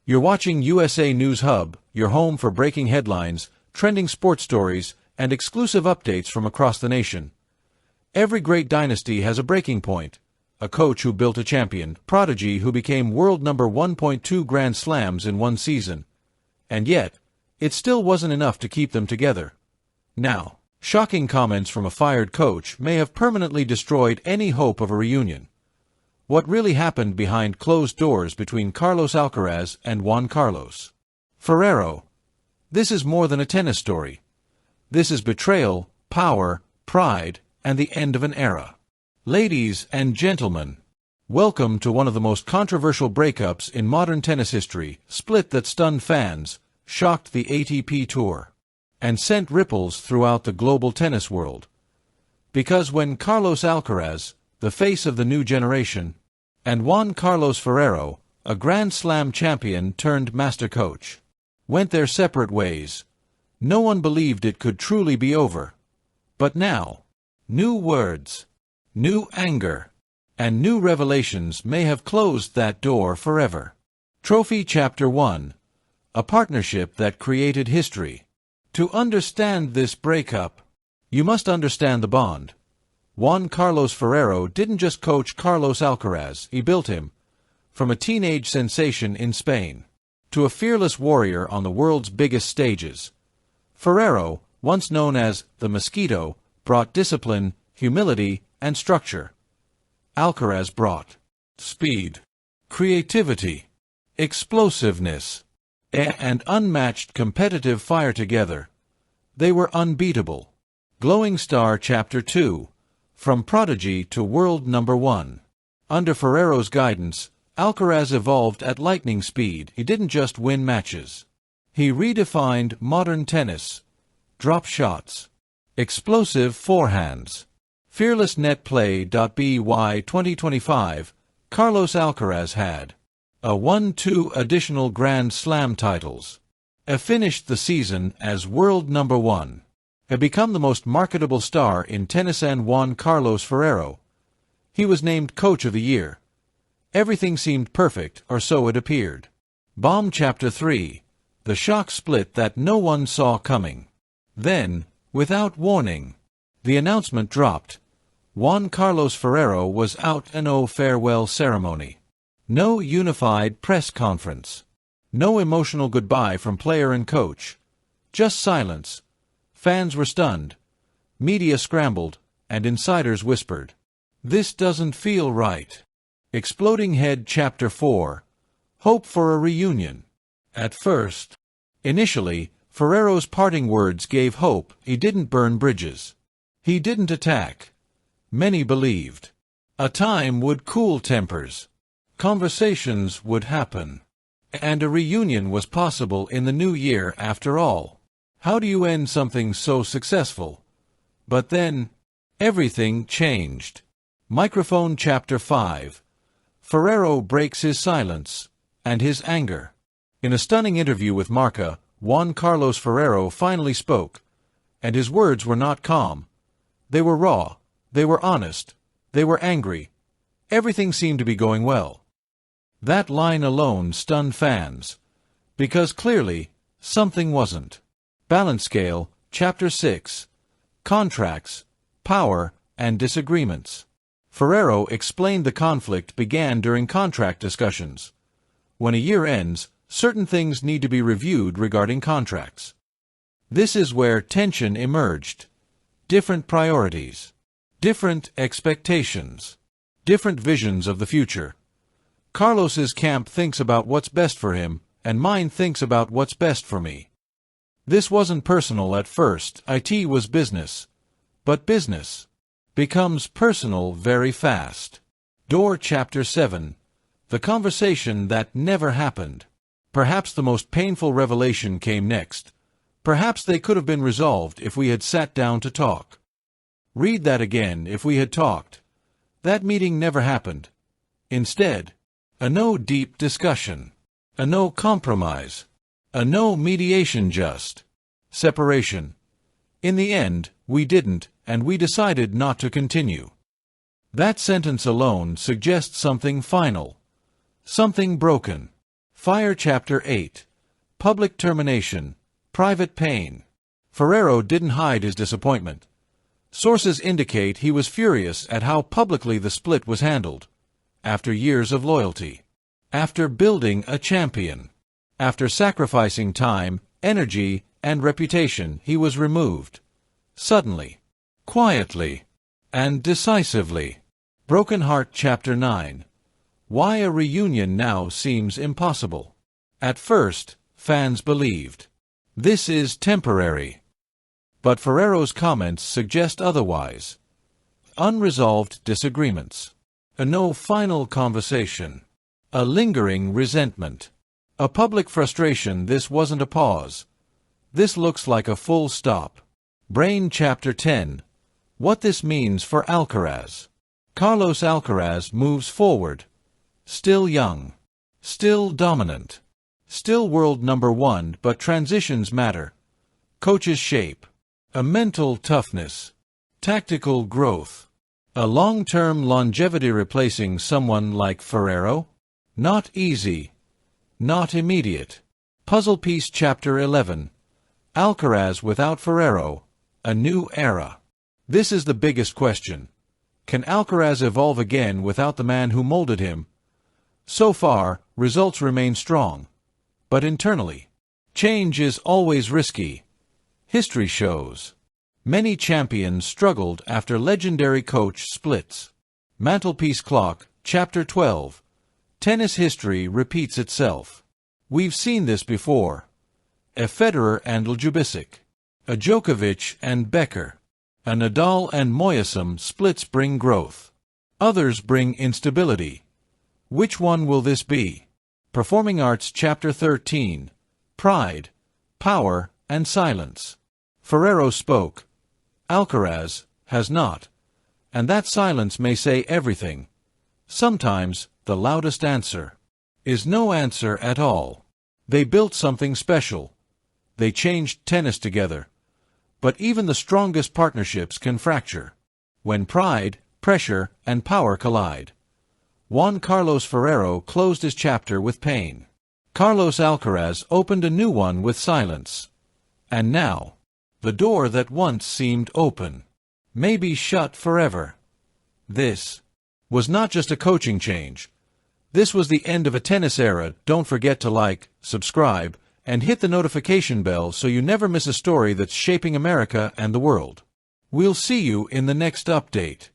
You're watching USA News Hub, your home for breaking headlines, trending sports stories, and exclusive updates from across the nation. Every great dynasty has a breaking point. A coach who built a champion, prodigy who became world number 1.2 Grand Slams in one season. And yet, it still wasn't enough to keep them together. Now, shocking comments from a fired coach may have permanently destroyed any hope of a reunion. What really happened behind closed doors between Carlos Alcaraz and Juan Carlos Ferrero? This is more than a tennis story. This is betrayal, power, pride, and the end of an era. Ladies and gentlemen, welcome to one of the most controversial breakups in modern tennis history, split that stunned fans, shocked the ATP Tour, and sent ripples throughout the global tennis world. Because when Carlos Alcaraz, the face of the new generation, and Juan Carlos Ferrero, a Grand Slam champion turned master coach, went their separate ways, no one believed it could truly be over. But now, new words, new anger, and new revelations may have closed that door forever. Trophy Chapter 1: A partnership that created history. To understand this breakup, you must understand the bond. Juan Carlos Ferrero didn't just coach Carlos Alcaraz, he built him. From a teenage sensation in Spain to a fearless warrior on the world's biggest stages. Ferrero, once known as the Mosquito, brought discipline, humility, and structure. Alcaraz brought speed, creativity, explosiveness, and unmatched competitive fire together. They were unbeatable. Glowing Star Chapter 2: From prodigy to world number one. Under Ferrero's guidance, Alcaraz evolved at lightning speed. He didn't just win matches. He redefined modern tennis. Drop shots, explosive forehands, fearless net play. By 2025, Carlos Alcaraz had won 2 additional Grand Slam titles, finished the season as world number 1, had become the most marketable star in tennis, and Juan Carlos Ferrero. He was named Coach of the Year. Everything seemed perfect, or so it appeared. Bomb Chapter 3: The shock split that no one saw coming. Then, without warning, the announcement dropped. Juan Carlos Ferrero was out. No farewell ceremony. No unified press conference. No emotional goodbye from player and coach. Just silence. Fans were stunned. Media scrambled, and insiders whispered, "This doesn't feel right." Exploding Head Chapter 4: Hope for a reunion. At first, initially, Ferrero's parting words gave hope. He didn't burn bridges. He didn't attack. Many believed a time would cool tempers. Conversations would happen. And a reunion was possible in the new year. After all, how do you end something so successful? But then, everything changed. Microphone Chapter 5: Ferrero breaks his silence and his anger. In a stunning interview with Marca, Juan Carlos Ferrero finally spoke, and his words were not calm. They were raw, they were honest, they were angry. Everything seemed to be going well. That line alone stunned fans, because clearly, something wasn't. Balance Scale, Chapter 6: Contracts, Power, and Disagreements. Ferrero explained the conflict began during contract discussions. When a year ends, certain things need to be reviewed regarding contracts. This is where tension emerged. Different priorities, different expectations, different visions of the future. Carlos's camp thinks about what's best for him, and mine thinks about what's best for me. This wasn't personal at first. It was business. But business becomes personal very fast. Door Chapter 7: The conversation that never happened. Perhaps the most painful revelation came next. Perhaps they could have been resolved if we had sat down to talk. Read that again. If we had talked. That meeting never happened. Instead, a no deep discussion. A no compromise. A no mediation, just separation. In the end, we didn't, and we decided not to continue. That sentence alone suggests something final. Something broken. Fire Chapter 8. Public termination. Private pain. Ferrero didn't hide his disappointment. Sources indicate he was furious at how publicly the split was handled. After years of loyalty. After building a champion. After sacrificing time, energy, and reputation, he was removed. Suddenly. Quietly. And decisively. Broken Heart Chapter 9. Why a reunion now seems impossible. At first, fans believed. This is temporary. But Ferrero's comments suggest otherwise. Unresolved disagreements. No final conversation. A lingering resentment. A public frustration. This wasn't a pause. This looks like a full stop. Brain Chapter 10. What this means for Alcaraz. Carlos Alcaraz moves forward. Still young. Still dominant. Still world number one, but transitions matter. Coach's shape. A mental toughness. Tactical growth. A long-term longevity replacing someone like Ferrero? Not easy. Not immediate. Puzzle Piece Chapter 11. Alcaraz without Ferrero. A new era. This is the biggest question. Can Alcaraz evolve again without the man who molded him? So far, results remain strong. But internally, change is always risky. History shows. Many champions struggled after legendary coach splits. Mantelpiece Clock, Chapter 12. Tennis history repeats itself. We've seen this before. A Federer and Ljubicic. A Djokovic and Becker. A Nadal and Moyesum splits bring growth. Others bring instability. Which one will this be? Performing Arts Chapter 13. Pride, Power, and Silence. Ferrero spoke. Alcaraz has not. And that silence may say everything. Sometimes, the loudest answer is no answer at all. They built something special. They changed tennis together. But even the strongest partnerships can fracture. When pride, pressure, and power collide. Juan Carlos Ferrero closed his chapter with pain. Carlos Alcaraz opened a new one with silence. And now, the door that once seemed open may be shut forever. This was not just a coaching change. This was the end of a tennis era. Don't forget to like, subscribe, and hit the notification bell so you never miss a story that's shaping America and the world. We'll see you in the next update.